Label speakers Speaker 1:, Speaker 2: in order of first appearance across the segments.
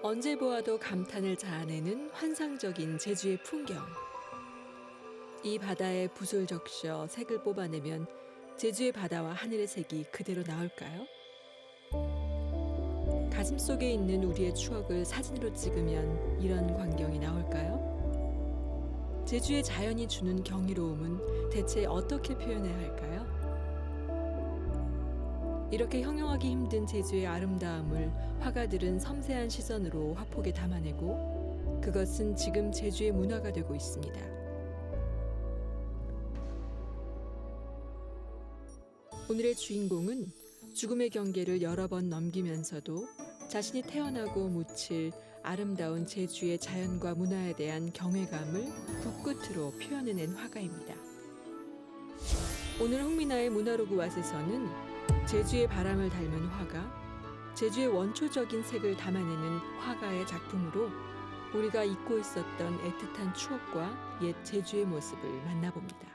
Speaker 1: 언제 보아도 감탄을 자아내는 환상적인 제주의 풍경. 이 바다에 붓을 적셔 색을 뽑아내면 제주의 바다와 하늘의 색이 그대로 나올까요? 가슴속에 있는 우리의 추억을 사진으로 찍으면 이런 광경이 나올까요? 제주의 자연이 주는 경이로움은 대체 어떻게 표현해야 할까요? 이렇게 형용하기 힘든 제주의 아름다움을 화가들은 섬세한 시선으로 화폭에 담아내고 그것은 지금 제주의 문화가 되고 있습니다. 오늘의 주인공은 죽음의 경계를 여러 번 넘기면서도 자신이 태어나고 묻힐 아름다운 제주의 자연과 문화에 대한 경외감을 붓끝으로 표현해낸 화가입니다. 오늘 홍미나의 문화로그 왓에서는 제주의 바람을 닮은 화가, 제주의 원초적인 색을 담아내는 화가의 작품으로 우리가 잊고 있었던 애틋한 추억과 옛 제주의 모습을 만나봅니다.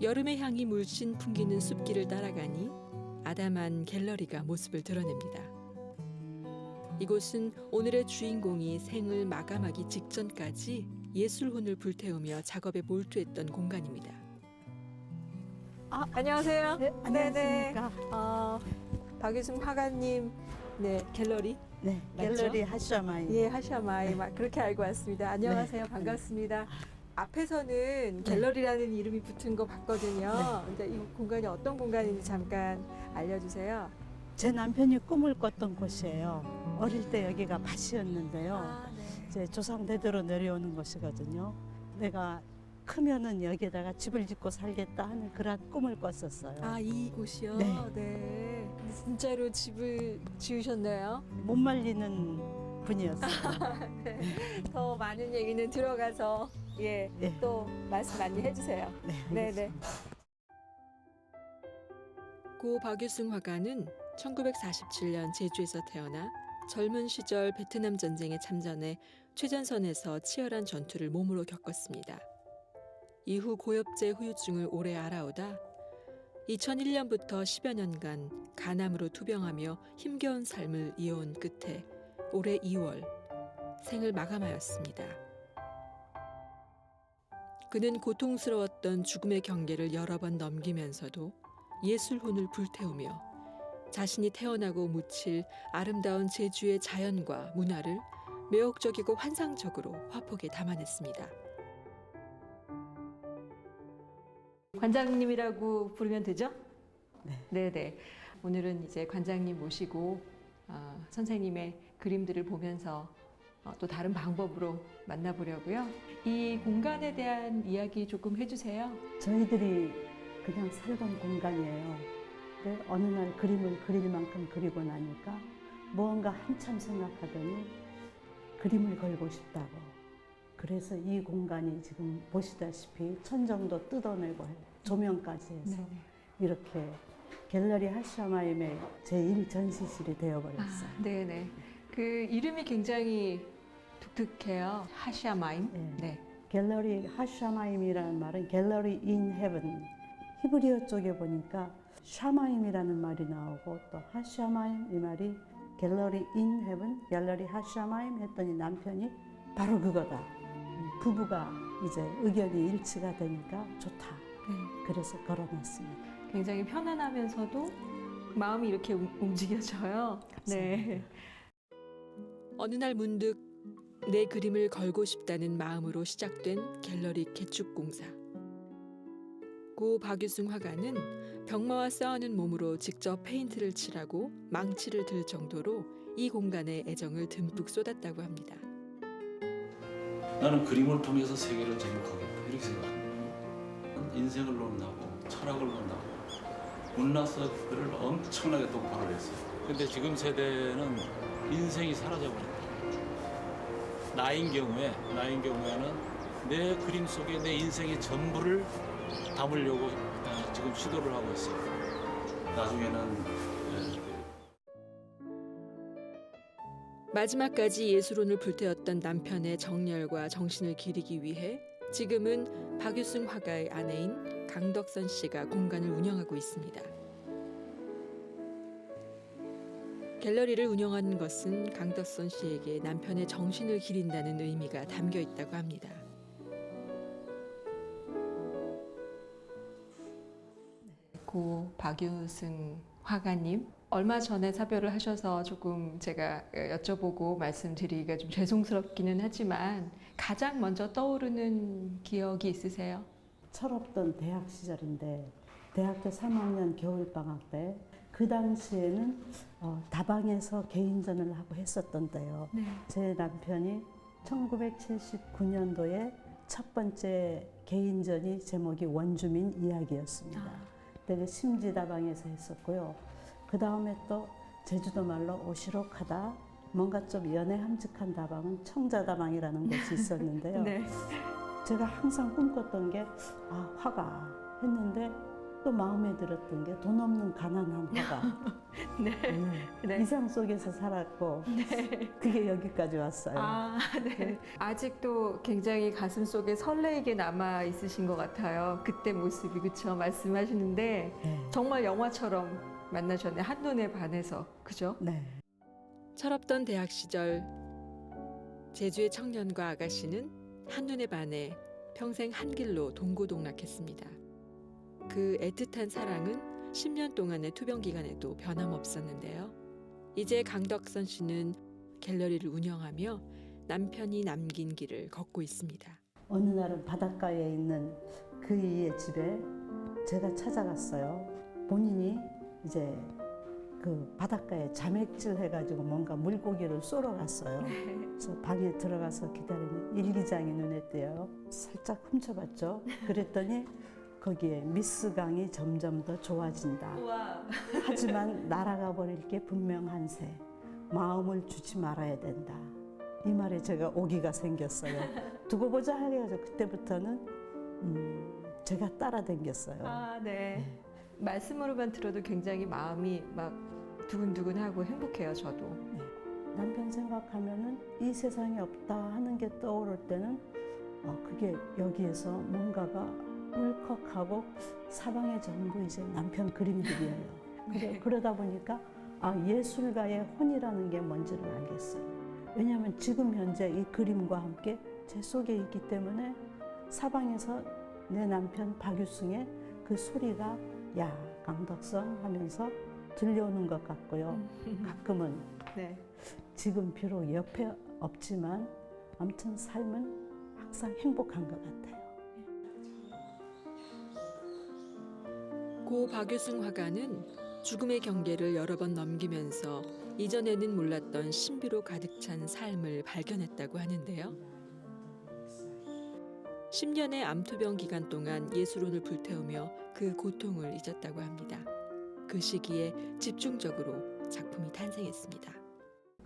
Speaker 1: 여름의 향이 물씬 풍기는 숲길을 따라가니 아담한 갤러리가 모습을 드러냅니다. 이곳은 오늘의 주인공이 생을 마감하기 직전까지 예술혼을 불태우며 작업에 몰두했던 공간입니다. 안녕하세요.
Speaker 2: 네, 안녕하십니까.
Speaker 1: 박유승 화가님, 갤러리.
Speaker 2: 네,
Speaker 1: 맞죠?
Speaker 2: 갤러리 하샤마이.
Speaker 1: 예, 하샤마이 그렇게 알고 왔습니다. 안녕하세요.
Speaker 2: 네.
Speaker 1: 반갑습니다. 앞에서는 갤러리라는 이름이 붙은 거 봤거든요.
Speaker 2: 네.
Speaker 1: 근데 이 공간이 어떤 공간인지 잠깐 알려주세요.
Speaker 2: 제 남편이 꿈을 꿨던 곳이에요. 어릴 때 여기가 밭이었는데요. 제 조상 대대로 내려오는 곳이거든요. 내가 크면은 여기에다가 집을 짓고 살겠다 하는 그런 꿈을 꿨었어요.
Speaker 1: 이곳이요?
Speaker 2: 네.
Speaker 1: 네. 진짜로 집을 지으셨나요?
Speaker 2: 못 말리는 분이었어요.
Speaker 1: 더 많은 얘기는 들어가서
Speaker 2: 네.
Speaker 1: 또 말씀 많이 해주세요.
Speaker 2: 네.
Speaker 1: 네네. 고 박유승 화가는 1947년 제주에서 태어나 젊은 시절 베트남 전쟁에 참전해 최전선에서 치열한 전투를 몸으로 겪었습니다. 이후 고엽제 후유증을 오래 앓아오다 2001년부터 10여 년간 간암으로 투병하며 힘겨운 삶을 이어온 끝에 올해 2월 생을 마감하였습니다. 그는 고통스러웠던 죽음의 경계를 여러 번 넘기면서도 예술혼을 불태우며 자신이 태어나고 묻힐 아름다운 제주의 자연과 문화를 매혹적이고 환상적으로 화폭에 담아냈습니다. 관장님이라고 부르면 되죠?
Speaker 2: 네.
Speaker 1: 네네. 오늘은 이제 관장님 모시고 선생님의 그림들을 보면서 또 다른 방법으로 만나보려고요. 이 공간에 대한 이야기 조금 해주세요.
Speaker 2: 저희들이 그냥 살던 공간이에요. 근데 어느 날 그림을 그릴 만큼 그리고 나니까 무언가 한참 생각하더니 그림을 걸고 싶다고. 그래서 이 공간이 지금 보시다시피 천정도 뜯어내고 조명까지 해서 이렇게 갤러리 하샤마임의 제1전시실이 되어버렸어요.
Speaker 1: 네네. 그 이름이 굉장히 독특해요. 하샤마임. 네.
Speaker 2: 갤러리 하샤마임이라는 말은 갤러리 인 헤븐. 히브리어 쪽에 보니까 샤마임이라는 말이 나오고 또 하샤마임 이 말이 갤러리 인 헤븐, 갤러리 하샤마임 했더니 남편이 바로 그거다. 부부가 이제 의견이 일치가 되니까 좋다. 그래서 걸어놨습니다.
Speaker 1: 굉장히 편안하면서도 마음이 이렇게 움직여져요. 네. 어느 날 문득 내 그림을 걸고 싶다는 마음으로 시작된 갤러리 개축 공사. 고 박유승 화가는 병마와 싸우는 몸으로 직접 페인트를 칠하고 망치를 들 정도로 이 공간에 애정을 듬뿍 쏟았다고 합니다.
Speaker 3: 나는 그림을 통해서 세계를 제목하겠다 이렇게 생각합니다. 인생을 논하고 철학을 논하고 문나서 그를 엄청나게 독파를 했어요. 근데 지금 세대는 인생이 사라져버렸다. 나인 경우에는 내 그림 속에 내 인생의 전부를 담으려고 지금 시도를 하고 있어요. 나중에는
Speaker 1: 마지막까지 예술혼을 불태웠던 남편의 정열과 정신을 기리기 위해 지금은 박유승 화가의 아내인 강덕선 씨가 공간을 운영하고 있습니다. 갤러리를 운영하는 것은 강덕선 씨에게 남편의 정신을 기린다는 의미가 담겨 있다고 합니다. 고 박유승 화가님, 얼마 전에 사별을 하셔서 조금 제가 여쭤보고 말씀드리기가 좀 죄송스럽기는 하지만 가장 먼저 떠오르는 기억이 있으세요?
Speaker 2: 철없던 대학 시절인데 대학교 3학년 겨울방학 때 그 당시에는 다방에서 개인전을 하고 했었던 때요.
Speaker 1: 네.
Speaker 2: 제 남편이 1979년도에 첫 번째 개인전이 제목이 원주민 이야기였습니다. 그때 심지다방에서 했었고요. 그 다음에 또 제주도 말로 오시록하다, 뭔가 좀 연애함직한 다방은 청자다방이라는 곳이 있었는데요.
Speaker 1: 네.
Speaker 2: 제가 항상 꿈꿨던 게 화가 했는데 또 마음에 들었던 게 돈 없는 가난한 화가.
Speaker 1: 네. 네.
Speaker 2: 이상 속에서 살았고 그게 여기까지 왔어요.
Speaker 1: 네. 아직도 굉장히 가슴 속에 설레이게 남아 있으신 것 같아요. 그때 모습이, 그쵸? 말씀하시는데
Speaker 2: 네.
Speaker 1: 정말 영화처럼 만나셨네. 한눈에 반해서, 그죠?
Speaker 2: 네.
Speaker 1: 철없던 대학 시절 제주의 청년과 아가씨는 한눈에 반해 평생 한 길로 동고동락했습니다. 그 애틋한 사랑은 10년 동안의 투병 기간에도 변함없었는데요. 이제 강덕선 씨는 갤러리를 운영하며 남편이 남긴 길을 걷고 있습니다.
Speaker 2: 어느 날은 바닷가에 있는 그이의 집에 제가 찾아갔어요. 본인이 이제 그 바닷가에 자맥질 해가지고 뭔가 물고기를 쏘러 갔어요. 그래서 방에 들어가서 기다리는 일기장이 눈에 띄어요. 살짝 훔쳐봤죠. 그랬더니 거기에 미스강이 점점 더 좋아진다.
Speaker 1: 우와.
Speaker 2: 하지만 날아가 버릴 게 분명한세. 마음을 주지 말아야 된다. 이 말에 제가 오기가 생겼어요. 두고 보자 해가지고 그때부터는 제가 따라다녔어요.
Speaker 1: 네. 말씀으로만 들어도 굉장히 마음이 막 두근두근하고 행복해요, 저도.
Speaker 2: 남편 생각하면은 이 세상에 없다 하는 게 떠오를 때는 그게 여기에서 뭔가가 울컥하고 사방에 전부 이제 남편 그림들이에요.
Speaker 1: 네.
Speaker 2: 그러다 보니까 예술가의 혼이라는 게 뭔지를 알겠어요. 왜냐하면 지금 현재 이 그림과 함께 제 속에 있기 때문에 사방에서 내 남편 박유승의 그 소리가 야 강덕선 하면서 들려오는 것 같고요. 가끔은
Speaker 1: 네.
Speaker 2: 지금 비록 옆에 없지만 아무튼 삶은 항상 행복한 것 같아요.
Speaker 1: 고 박유승 화가는 죽음의 경계를 여러 번 넘기면서 이전에는 몰랐던 신비로 가득 찬 삶을 발견했다고 하는데요. 10년의 암투병 기간 동안 예술혼을 불태우며 그 고통을 잊었다고 합니다. 그 시기에 집중적으로 작품이 탄생했습니다.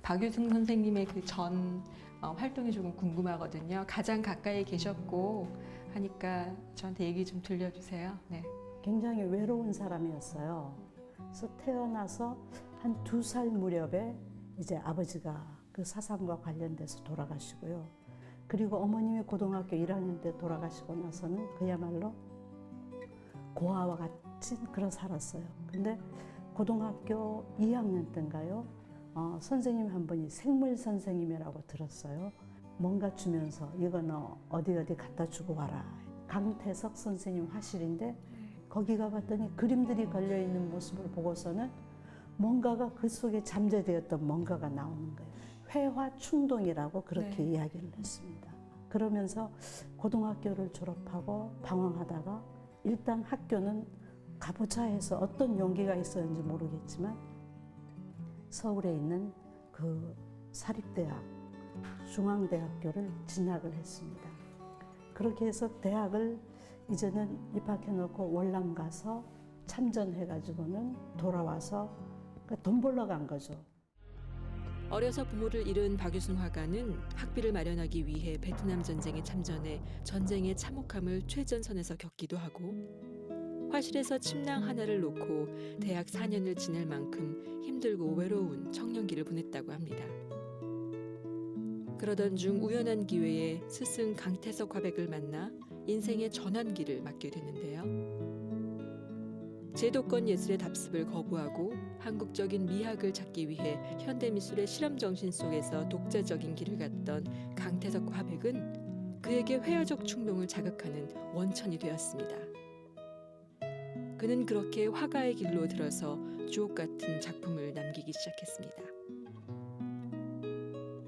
Speaker 1: 박유승 선생님의 그 전 활동이 조금 궁금하거든요. 가장 가까이 계셨고 하니까 저한테 얘기 좀 들려주세요. 네.
Speaker 2: 굉장히 외로운 사람이었어요. 그래서 태어나서 한 2살 무렵에 이제 아버지가 그 사상과 관련돼서 돌아가시고요. 그리고 어머님이 고등학교 1학년 때 돌아가시고 나서는 그야말로 고아와 같이 그런 살았어요. 근데 고등학교 2학년 때인가요? 선생님 한 분이 생물 선생님이라고 들었어요. 뭔가 주면서 이거 너 어디 갖다 주고 와라. 강태석 선생님 화실인데 거기 가봤더니 그림들이 걸려있는 모습을 보고서는 뭔가가 그 속에 잠재되었던 뭔가가 나오는 거예요. 회화 충동이라고 그렇게 이야기를 했습니다. 그러면서 고등학교를 졸업하고 방황하다가 일단 학교는 가보자 해서 어떤 용기가 있었는지 모르겠지만 서울에 있는 그 사립대학 중앙대학교를 진학을 했습니다. 그렇게 해서 대학을 이제는 입학해놓고 월남 가서 참전해가지고는 돌아와서 돈 벌러 간 거죠.
Speaker 1: 어려서 부모를 잃은 박유승 화가는 학비를 마련하기 위해 베트남 전쟁에 참전해 전쟁의 참혹함을 최전선에서 겪기도 하고 화실에서 침낭 하나를 놓고 대학 4년을 지낼 만큼 힘들고 외로운 청년기를 보냈다고 합니다. 그러던 중 우연한 기회에 스승 강태석 화백을 만나 인생의 전환기를 맞게 되는데요. 제도권 예술의 답습을 거부하고 한국적인 미학을 찾기 위해 현대미술의 실험 정신 속에서 독자적인 길을 갔던 강태석 화백은 그에게 회화적 충동을 자극하는 원천이 되었습니다. 그는 그렇게 화가의 길로 들어서 주옥 같은 작품을 남기기 시작했습니다.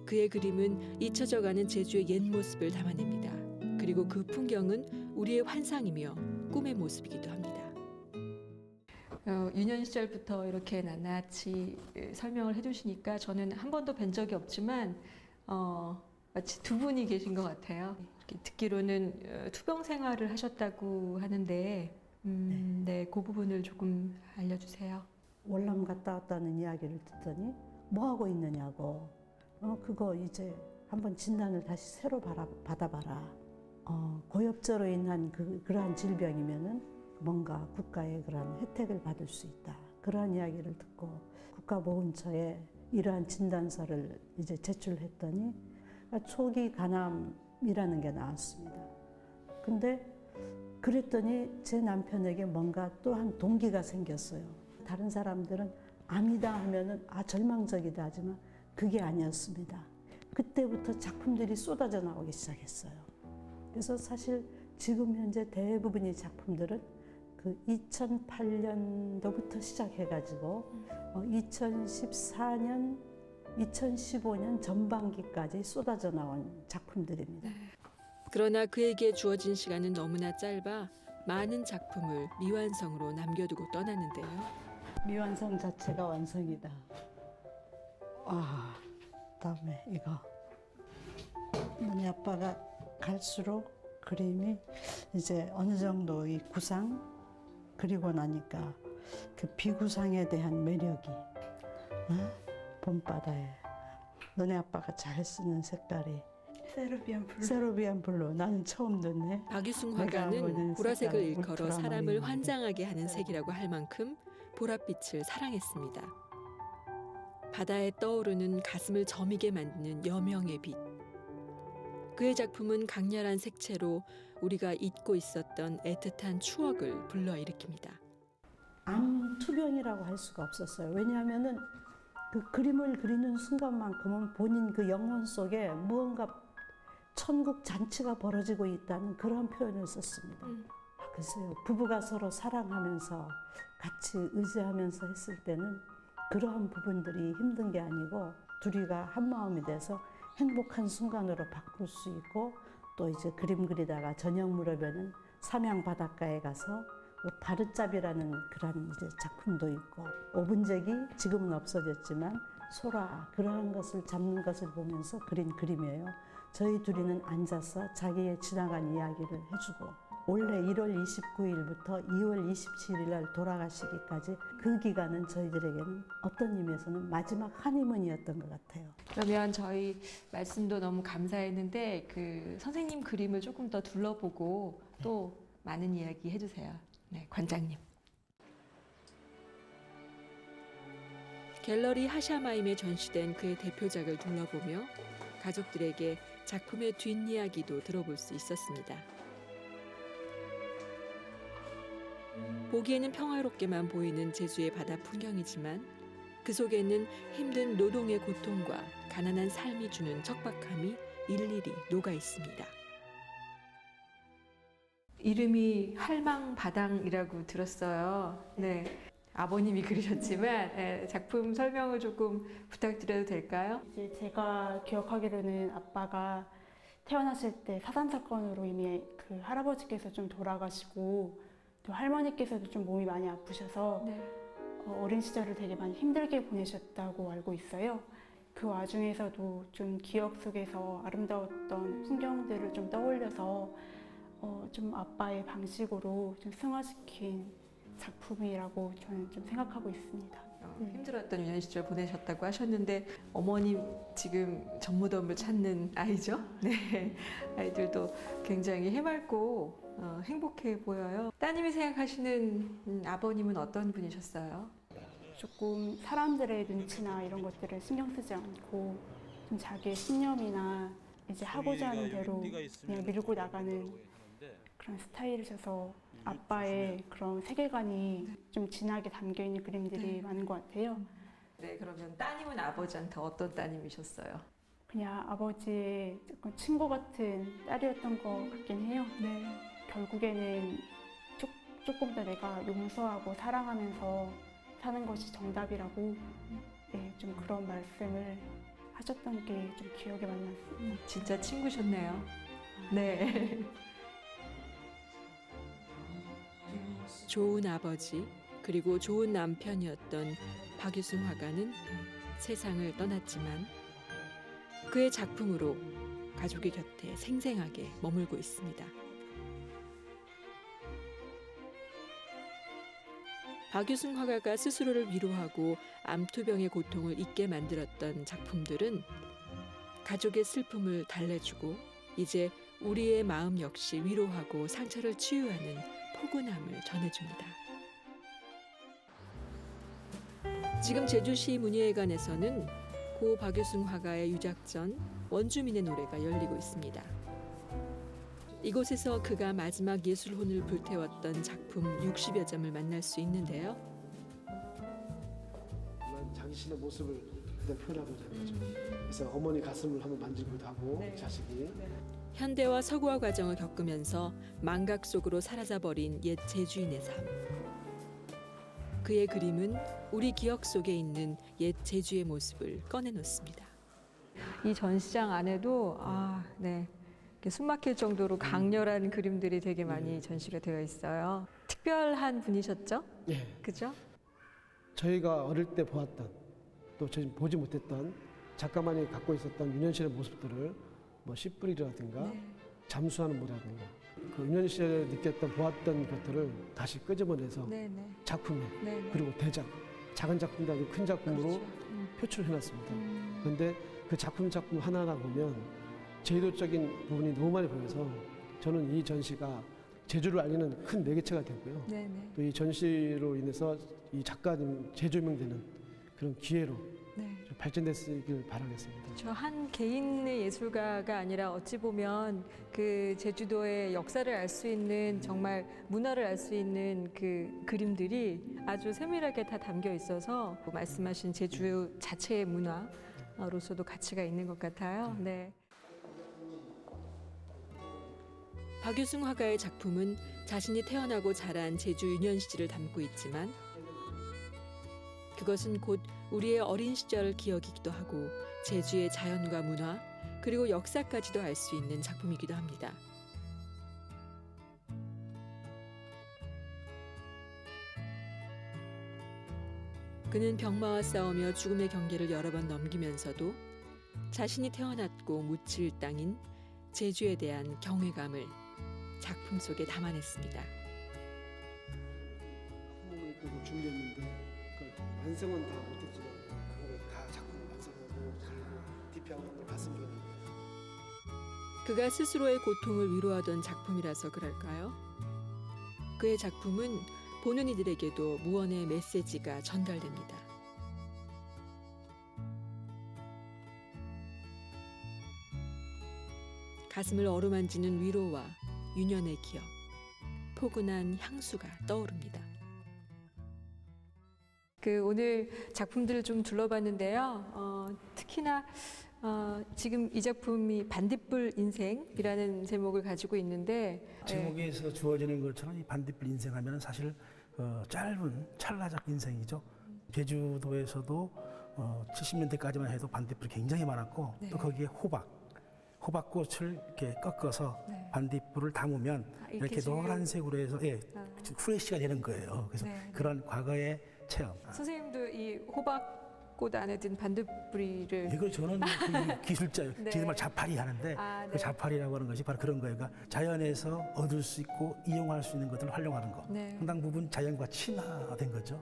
Speaker 1: 그의 그림은 잊혀져가는 제주의 옛 모습을 담아냅니다. 그리고 그 풍경은 우리의 환상이며 꿈의 모습이기도 합니다. 유년 시절부터 이렇게 낱낱이 설명을 해주시니까 저는 한 번도 뵌 적이 없지만 마치 두 분이 계신 것 같아요. 이렇게 듣기로는 투병 생활을 하셨다고 하는데 네, 그 부분을 조금 알려주세요.
Speaker 2: 월남 갔다 왔다는 이야기를 듣더니 뭐 하고 있느냐고. 그거 이제 한번 진단을 다시 새로 받아봐라. 고엽저로 인한 그러한 질병이면은 뭔가 국가의 그러한 혜택을 받을 수 있다. 그러한 이야기를 듣고 국가보훈처에 이러한 진단서를 이제 제출했더니 초기 간암이라는 게 나왔습니다. 근데 그랬더니 제 남편에게 뭔가 또한 동기가 생겼어요. 다른 사람들은 암이다 하면은 절망적이다 하지만 그게 아니었습니다. 그때부터 작품들이 쏟아져 나오기 시작했어요. 그래서 사실 지금 현재 대부분의 작품들은 그 2008년도부터 시작해가지고 2014년, 2015년 전반기까지 쏟아져 나온 작품들입니다.
Speaker 1: 그러나 그에게 주어진 시간은 너무나 짧아 많은 작품을 미완성으로 남겨두고 떠났는데요.
Speaker 2: 미완성 자체가 완성이다. 다음에 이거. 너네 아빠가 갈수록 그림이 이제 어느 정도 이 구상 그리고 나니까 그 비구상에 대한 매력이 봄바다에 너네 아빠가 잘 쓰는 색깔이 세르비안 블루. 나는 처음 듣네.
Speaker 1: 박유승
Speaker 2: 내가
Speaker 1: 화가는
Speaker 2: 보는
Speaker 1: 보라색을
Speaker 2: 색깔은
Speaker 1: 일컬어
Speaker 2: 울트라마린인데.
Speaker 1: 사람을 환장하게 하는 색이라고 할 만큼 보랏빛을 사랑했습니다. 바다에 떠오르는 가슴을 저미게 만드는 여명의 빛. 그의 작품은 강렬한 색채로 우리가 잊고 있었던 애틋한 추억을 불러일으킵니다.
Speaker 2: 암투병이라고 할 수가 없었어요. 왜냐하면은 그 그림을 그리는 순간만큼은 본인 그 영혼 속에 무언가 천국 잔치가 벌어지고 있다는 그런 표현을 썼습니다. 글쎄요, 부부가 서로 사랑하면서 같이 의지하면서 했을 때는 그러한 부분들이 힘든 게 아니고 둘이가 한 마음이 돼서 행복한 순간으로 바꿀 수 있고, 또 이제 그림 그리다가 저녁 무렵에는 삼양 바닷가에 가서 바르짭이라는 그런 이제 작품도 있고, 오분제기 지금은 없어졌지만 소라, 그러한 것을 잡는 것을 보면서 그린 그림이에요. 저희 둘이는 앉아서 자기의 지나간 이야기를 해주고, 원래 1월 29일부터 2월 27일 날 돌아가시기까지 그 기간은 저희들에게는 어떤 의미에서는 마지막 한의문이었던 것 같아요.
Speaker 1: 그러면 저희 말씀도 너무 감사했는데 그 선생님 그림을 조금 더 둘러보고 또 많은 이야기 해주세요. 네, 관장님. 갤러리 하샤마임에 전시된 그의 대표작을 둘러보며 가족들에게 작품의 뒷이야기도 들어볼 수 있었습니다. 보기에는 평화롭게만 보이는 제주의 바다 풍경이지만 그 속에는 힘든 노동의 고통과 가난한 삶이 주는 척박함이 일일이 녹아 있습니다. 이름이 할망바당이라고 들었어요. 네, 아버님이 그리셨지만 작품 설명을 조금 부탁드려도 될까요?
Speaker 4: 이제 제가 기억하기로는 아빠가 태어나실 때 사단 사건으로 이미 그 할아버지께서 좀 돌아가시고 또 할머니께서도 좀 몸이 많이 아프셔서
Speaker 1: 네.
Speaker 4: 어린 시절을 되게 많이 힘들게 보내셨다고 알고 있어요. 그 와중에서도 좀 기억 속에서 아름다웠던 풍경들을 좀 떠올려서 좀 아빠의 방식으로 좀 승화시킨 작품이라고 저는 좀 생각하고 있습니다.
Speaker 1: 힘들었던 유년 시절 보내셨다고 하셨는데 어머님 지금 전무덤을 찾는 아이죠? 네, 아이들도 굉장히 해맑고 행복해 보여요. 따님이 생각하시는 아버님은 어떤 분이셨어요?
Speaker 4: 조금 사람들의 눈치나 이런 것들을 신경 쓰지 않고 좀 자기의 신념이나 이제 하고자 하는 대로 그냥 밀고 나가는 그런 스타일이셔서 아빠의 그런 세계관이 좀 진하게 담겨 있는 그림들이 많은 것 같아요.
Speaker 1: 네, 그러면 따님은 아버지한테 어떤 따님이셨어요?
Speaker 4: 그냥 아버지의 조금 친구 같은 딸이었던 것 같긴 해요.
Speaker 1: 네.
Speaker 4: 결국에는 조금 더 내가 용서하고 사랑하면서 사는 것이 정답이라고 네, 좀 그런 말씀을 하셨던 게 좀 기억에 많이 남습니다.
Speaker 1: 진짜 친구셨네요. 네. 좋은 아버지 그리고 좋은 남편이었던 박유승 화가는 세상을 떠났지만 그의 작품으로 가족의 곁에 생생하게 머물고 있습니다. 박유승 화가가 스스로를 위로하고 암투병의 고통을 잊게 만들었던 작품들은 가족의 슬픔을 달래주고 이제 우리의 마음 역시 위로하고 상처를 치유하는 포근함을 전해줍니다. 지금 제주시 문예회관에서는 고 박유승 화가의 유작전 원주민의 노래가 열리고 있습니다. 이곳에서 그가 마지막 예술혼을 불태웠던 작품 60여 점을 만날 수 있는데요.
Speaker 5: 당신의 모습을 그대로 표현하고자 하는 거죠. 그래서 어머니 가슴을 한번 만지기도 하고 자식이
Speaker 1: 현대와 서구화 과정을 겪으면서 망각 속으로 사라져버린 옛 제주인의 삶. 그의 그림은 우리 기억 속에 있는 옛 제주의 모습을 꺼내놓습니다. 이 전시장 안에도 숨막힐 정도로 강렬한 그림들이 되게 많이 전시가 되어 있어요. 특별한 분이셨죠?
Speaker 5: 예.
Speaker 1: 그죠?
Speaker 5: 저희가 어릴 때 보았던 또 저희 보지 못했던 작가만이 갖고 있었던 윤현 씨의 모습들을 뭐 씨뿌리라든가 잠수하는 모습이라든가 그 윤현 씨를 느꼈던 보았던 것들을 다시 끄집어내서 작품에 그리고 대작 작은 작품도 아니고 큰 작품으로 표출해놨습니다. 그런데 그 작품 하나하나 보면 제도적인 부분이 너무 많이 보여서 저는 이 전시가 제주를 알리는 큰 매개체가 되고요. 또 이 전시로 인해서 이 작가님 재조명되는 그런 기회로 좀 발전됐길 바라겠습니다.
Speaker 1: 저 한 개인의 예술가가 아니라 어찌 보면 그 제주도의 역사를 알 수 있는 정말 문화를 알 수 있는 그 그림들이 아주 세밀하게 다 담겨 있어서 말씀하신 제주 자체의 문화로서도 가치가 있는 것 같아요. 네. 박유승 화가의 작품은 자신이 태어나고 자란 제주 유년시절을 담고 있지만 그것은 곧 우리의 어린 시절 기억이기도 하고 제주의 자연과 문화 그리고 역사까지도 알 수 있는 작품이기도 합니다. 그는 병마와 싸우며 죽음의 경계를 여러 번 넘기면서도 자신이 태어났고 묻힐 땅인 제주에 대한 경외감을 작품 속에 담아냈습니다.
Speaker 5: 한몸을 입고 준비했는데 그 완성은 다 못했지만 그거를 다 작품을 완성하고 그리고 디피하고 갔으면
Speaker 1: 그가 스스로의 고통을 위로하던 작품이라서 그럴까요? 그의 작품은 보는 이들에게도 무언의 메시지가 전달됩니다. 가슴을 어루만지는 위로와 유년의 기억, 포근한 향수가 떠오릅니다. 오늘 작품들을 좀 둘러봤는데요. 특히나 지금 이 작품이 반딧불 인생이라는 제목을 가지고 있는데
Speaker 6: 제목에서 주어지는 것처럼 이 반딧불 인생하면 사실 짧은 찰나적 인생이죠. 제주도에서도 70년대까지만 해도 반딧불이 굉장히 많았고 또 거기에 호박꽃을 이렇게 꺾어서 반딧불을 담으면 이렇게 노란색으로 해서 후레쉬가 되는 거예요. 그래서 그런 과거의 체험.
Speaker 1: 선생님도 이 호박꽃 안에 든 반딧불이를
Speaker 6: 이걸 저는 그 기술자예요. 정말 자파리 하는데 그 자파리라고 하는 것이 바로 그런 거예요. 그러니까 자연에서 얻을 수 있고 이용할 수 있는 것들을 활용하는 거. 상당 부분 자연과 친화된 거죠.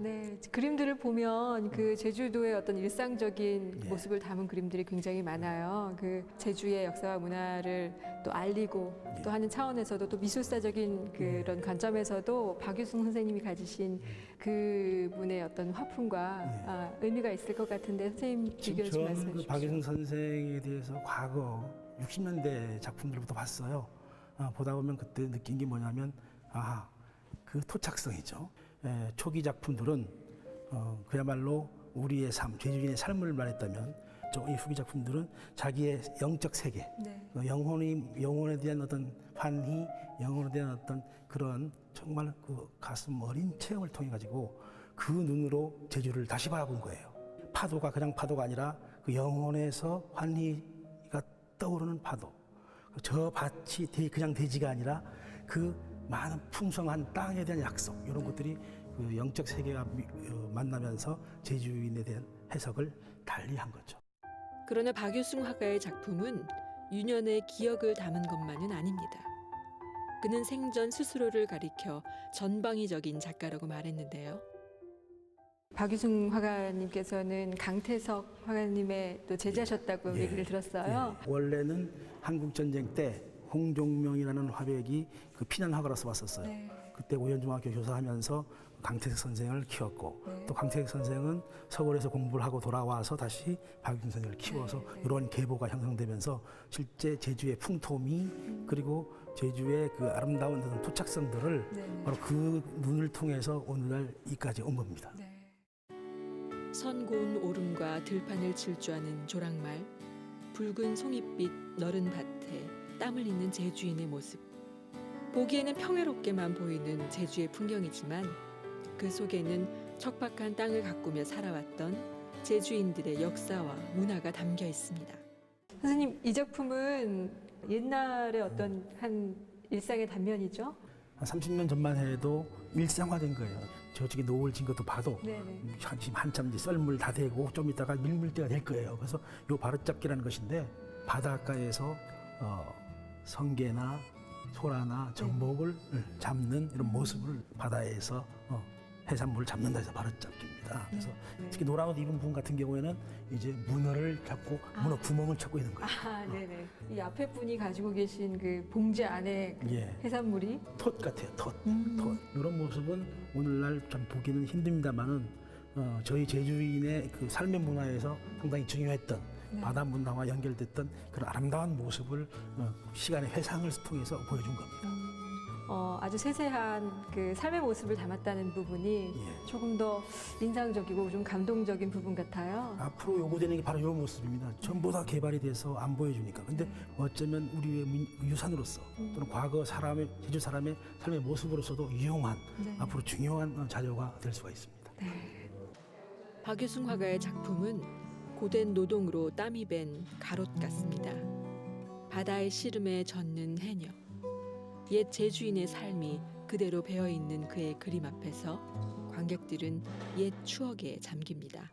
Speaker 1: 그림들을 보면 그 제주도의 어떤 일상적인 모습을 담은 그림들이 굉장히 많아요. 그 제주의 역사와 문화를 또 알리고 또 하는 차원에서도 또 미술사적인 그런 관점에서도 박유승 선생님이 가지신 그분의 어떤 화풍과 의미가 있을 것 같은데 선생님 의견 좀 말씀해
Speaker 6: 저는
Speaker 1: 주십시오.
Speaker 6: 박유승 선생에 대해서 과거 60년대 작품들부터 봤어요. 보다 보면 그때 느낀 게 뭐냐면 그 토착성이죠. 초기 작품들은 그야말로 우리의 삶, 제주인의 삶을 말했다면 이 후기 작품들은 자기의 영적 세계, 영혼에 대한 어떤 환희, 영혼에 대한 어떤 그런 정말 그 가슴 어린 체험을 통해 가지고 그 눈으로 제주를 다시 바라본 거예요. 파도가 그냥 파도가 아니라 그 영혼에서 환희가 떠오르는 파도. 저 밭이 그냥 대지가 아니라 그 많은 풍성한 땅에 대한 약속, 이런 것들이 그 영적 세계가 만나면서 제주인에 대한 해석을 달리한 거죠.
Speaker 1: 그러나 박유승 화가의 작품은 유년의 기억을 담은 것만은 아닙니다. 그는 생전 스스로를 가리켜 전방위적인 작가라고 말했는데요. 박유승 화가님께서는 강태석 화가님의 또 제자셨다고 얘기를 들었어요.
Speaker 6: 원래는 한국전쟁 때 홍종명이라는 화백이 그 피난 화가로서 왔었어요. 그때 오연중학교 교사하면서 강태석 선생을 키웠고 또 강태석 선생은 서울에서 공부를 하고 돌아와서 다시 박유승 선생을 키워서 이런 계보가 형성되면서 실제 제주의 풍토미 그리고 제주의 그 아름다운 토착성들을 바로 그 눈을 통해서 오늘날 이까지 온 겁니다.
Speaker 1: 선 고운 오름과 들판을 질주하는 조랑말, 붉은 송이빛 너른 밭에 땀을 잇는 제주인의 모습. 보기에는 평화롭게만 보이는 제주의 풍경이지만 그 속에는 척박한 땅을 가꾸며 살아왔던 제주인들의 역사와 문화가 담겨 있습니다. 선생님, 이 작품은 옛날의 어떤 한 일상의 단면이죠?
Speaker 6: 한 30년 전만 해도 일상화된 거예요. 저쪽에 노을 진 것도 봐도 지금 한참 이제 썰물 다 되고 좀 있다가 밀물때가 될 거예요. 그래서 요 바로잡기라는 것인데 바닷가에서 성게나 소라나 전복을 잡는 이런 모습을 바다에서 해산물을 잡는다 해서 바로잡기입니다. 그래서 특히 노란 옷 입은 분 같은 경우에는 이제 문어를 잡고 문어 구멍을 찾고 있는 거예요.
Speaker 1: 이 앞에 분이 가지고 계신 그 봉지 안에 해산물이
Speaker 6: 톳 같아요. 톳. 이런 모습은 오늘날 참 보기는 힘듭니다만은 저희 제주인의 그 삶의 문화에서 상당히 중요했던 바다 문화와 연결됐던 그런 아름다운 모습을 시간의 회상을 통해서 보여준 겁니다.
Speaker 1: 아주 세세한 그 삶의 모습을 담았다는 부분이 조금 더 인상적이고 좀 감동적인 부분 같아요.
Speaker 6: 앞으로 요구되는 게 바로 이런 모습입니다. 전부 다 개발이 돼서 안 보여주니까. 근데 어쩌면 우리의 유산으로서 또는 과거 제주 사람의 삶의 모습으로서도 유용한 앞으로 중요한 자료가 될 수가 있습니다.
Speaker 1: 박유승 화가의 작품은 고된 노동으로 땀이 밴 가롯 같습니다. 바다의 시름에 젖는 해녀. 옛 제주인의 삶이 그대로 배어있는 그의 그림 앞에서 관객들은 옛 추억에 잠깁니다.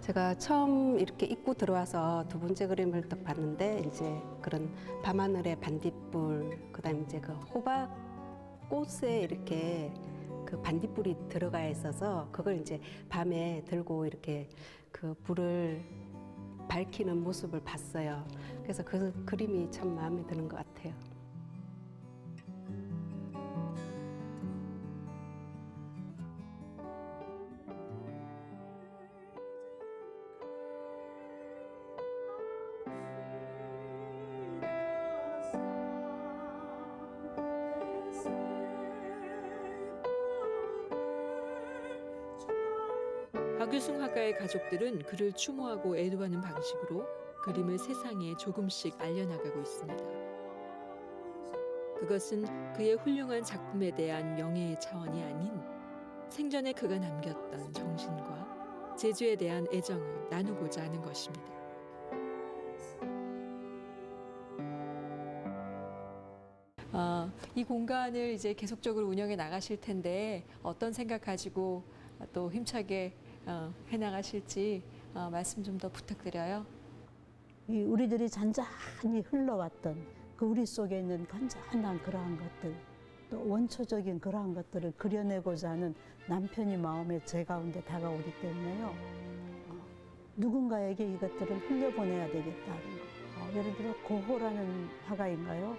Speaker 7: 제가 처음 이렇게 입고 들어와서 두 번째 그림을 딱 봤는데 이제 그런 밤하늘의 반딧불, 그다음에 이제 그 호박 꽃에 이렇게 그 반딧불이 들어가 있어서 그걸 이제 밤에 들고 이렇게 그 불을 밝히는 모습을 봤어요. 그래서 그 그림이 참 마음에 드는 것 같아요.
Speaker 1: 박유승 화가의 가족들은 그를 추모하고 애도하는 방식으로 그림을 세상에 조금씩 알려나가고 있습니다. 그것은 그의 훌륭한 작품에 대한 명예의 차원이 아닌 생전에 그가 남겼던 정신과 제주에 대한 애정을 나누고자 하는 것입니다. 이 공간을 이제 계속적으로 운영해 나가실 텐데 어떤 생각 가지고 또 힘차게 해나가실지 말씀 좀 더 부탁드려요.
Speaker 2: 우리들이 잔잔히 흘러왔던 그 우리 속에 있는 간절한 그러한 것들, 또 원초적인 그러한 것들을 그려내고자 하는 남편이 마음에 제 가운데 다가오기 때문에요. 누군가에게 이것들을 흘려보내야 되겠다는 거. 예를 들어 고호라는 화가인가요?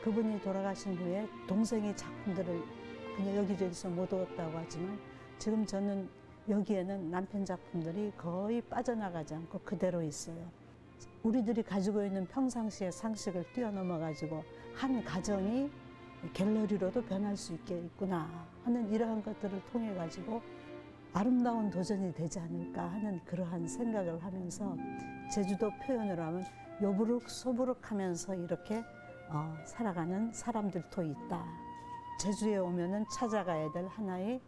Speaker 2: 그분이 돌아가신 후에 동생의 작품들을 그냥 여기저기서 못 얻었다고 하지만 지금 저는 여기에는 남편 작품들이 거의 빠져나가지 않고 그대로 있어요. 우리들이 가지고 있는 평상시의 상식을 뛰어넘어 가지고 한 가정이 갤러리로도 변할 수 있겠구나 하는 이러한 것들을 통해 가지고 아름다운 도전이 되지 않을까 하는 그러한 생각을 하면서 제주도 표현으로 하면 요부룩 소부룩 하면서 이렇게 살아가는 사람들도 있다. 제주에 오면은 찾아가야 될 하나의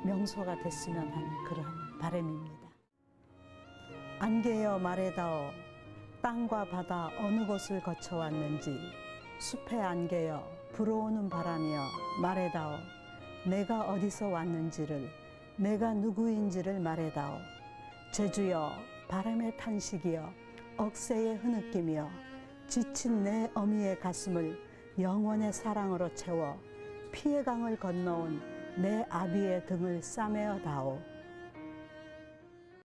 Speaker 2: 명소가 됐으면 하는 그러한 바람입니다. 안개여 말해다오 땅과 바다 어느 곳을 거쳐왔는지 숲의 안개여 불어오는 바람이여 말해다오 내가 어디서 왔는지를 내가 누구인지를 말해다오 제주여 바람의 탄식이여 억새의 흐느낌이여 지친 내 어미의 가슴을 영원의 사랑으로 채워 피의 강을 건너온 내 아비의 등을 싸매어 다오